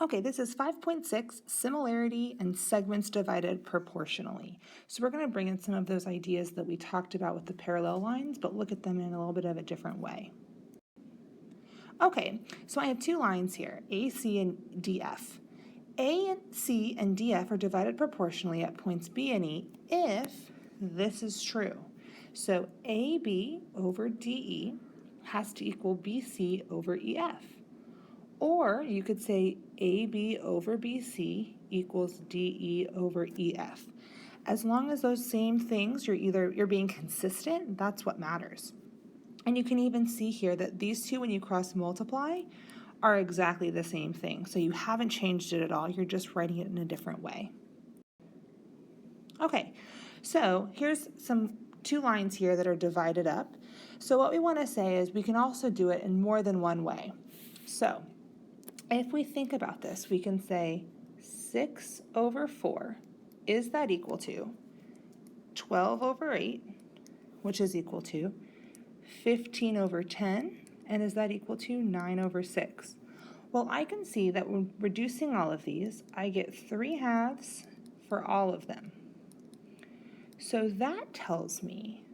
Okay, this is 5.6, similarity and segments divided proportionally. So we're going to bring in some of those ideas that we talked about with the parallel lines, but look at them in a little bit of a different way. Okay, so I have two lines here, AC and DF. A and C and DF are divided proportionally at points B and E if this is true. So AB over DE has to equal BC over EF. Or you could say AB over BC equals DE over EF. As long as those same things, you're being consistent, that's what matters. And you can even see here that these two, when you cross multiply, are exactly the same thing. So you haven't changed it at all, you're just writing it in a different way. Okay, so here's two lines here that are divided up. So what we want to say is we can also do it in more than one way. So if we think about this, we can say 6 over 4, is that equal to 12 over 8, which is equal to 15 over 10, and is that equal to 9 over 6? Well, I can see that when reducing all of these, I get 3 halves for all of them. So that tells me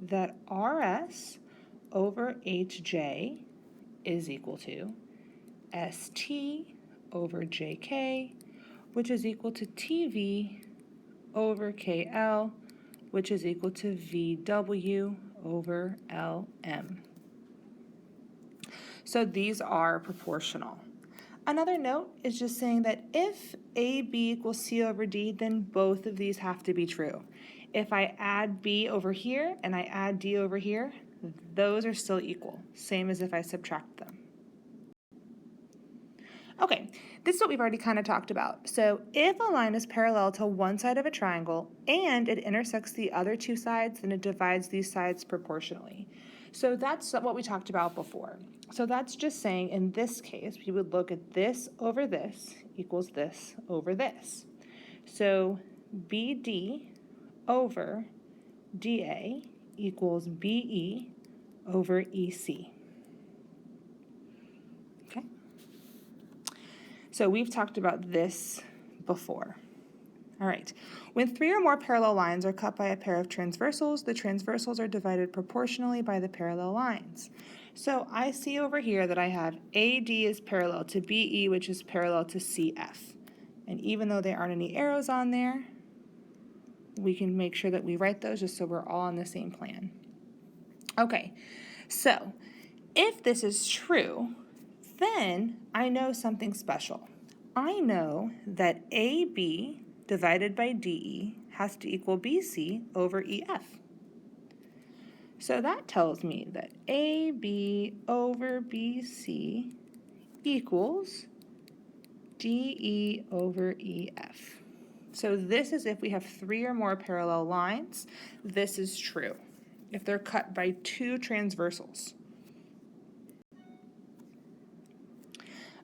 that RS over HJ is equal to ST over JK, which is equal to TV over KL, which is equal to VW over LM. So these are proportional. Another note is just saying that if AB equals C over D, then both of these have to be true. If I add B over here and I add D over here, those are still equal, same as if I subtract them. Okay, this is what we've already kind of talked about. So if a line is parallel to one side of a triangle and it intersects the other two sides, then it divides these sides proportionally. So that's what we talked about before. So that's just saying in this case, we would look at this over this equals this over this. So BD over DA equals BE over EC. Okay? So we've talked about this before. All right, when 3 or more parallel lines are cut by a pair of transversals, the transversals are divided proportionally by the parallel lines. So I see over here that I have AD is parallel to BE, which is parallel to CF. And even though there aren't any arrows on there, we can make sure that we write those just so we're all on the same plan. Okay, so if this is true, then I know something special. I know that AB divided by DE has to equal BC over EF. So that tells me that AB over BC equals DE over EF. So this is if we have 3 or more parallel lines, this is true. If they're cut by 2 transversals.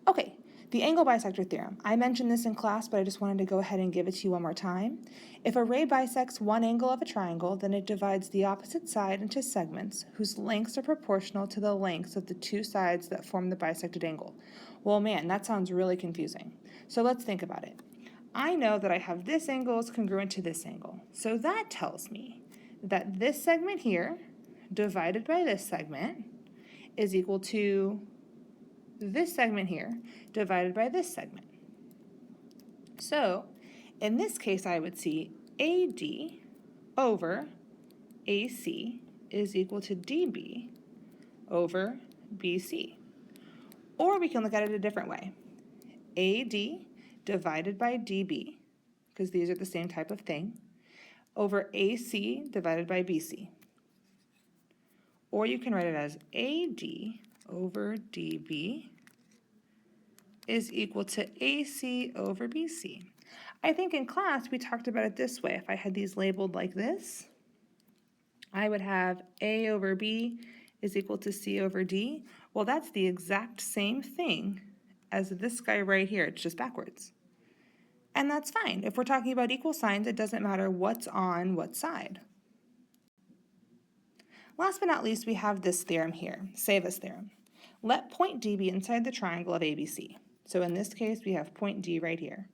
Okay, the angle bisector theorem. I mentioned this in class, but I just wanted to go ahead and give it to you one more time. If a ray bisects one angle of a triangle, then it divides the opposite side into segments whose lengths are proportional to the lengths of the two sides that form the bisected angle. Well, man, that sounds really confusing. So let's think about it. I know that I have this angle is congruent to this angle. So that tells me that this segment here divided by this segment is equal to this segment here divided by this segment. So in this case, I would see AD over AC is equal to DB over BC. Or we can look at it a different way. AD divided by DB, because these are the same type of thing, over AC divided by BC. Or you can write it as AD over DB is equal to AC over BC. I think in class we talked about it this way. If I had these labeled like this, I would have A over B is equal to C over D. Well, that's the exact same thing as this guy right here. It's just backwards. And that's fine. If we're talking about equal signs, it doesn't matter what's on what side. Last but not least, we have this theorem here, Savas theorem. Let point D be inside the triangle of ABC. So in this case, we have point D right here.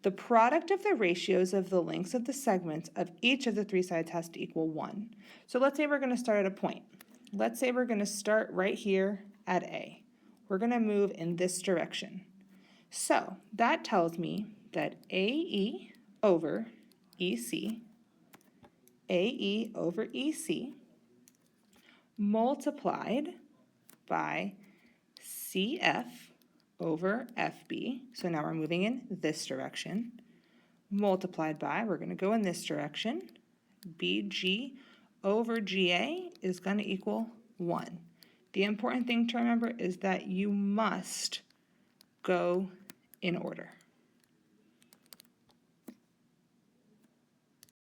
The product of the ratios of the lengths of the segments of each of the three sides has to equal 1. So let's say we're going to start at a point. Let's say we're going to start right here at A. We're going to move in this direction. So that tells me that AE over EC, AE over EC, multiplied by CF over FB, so now we're moving in this direction, multiplied by, we're going to go in this direction, BG over GA is going to equal 1. The important thing to remember is that you must go in order.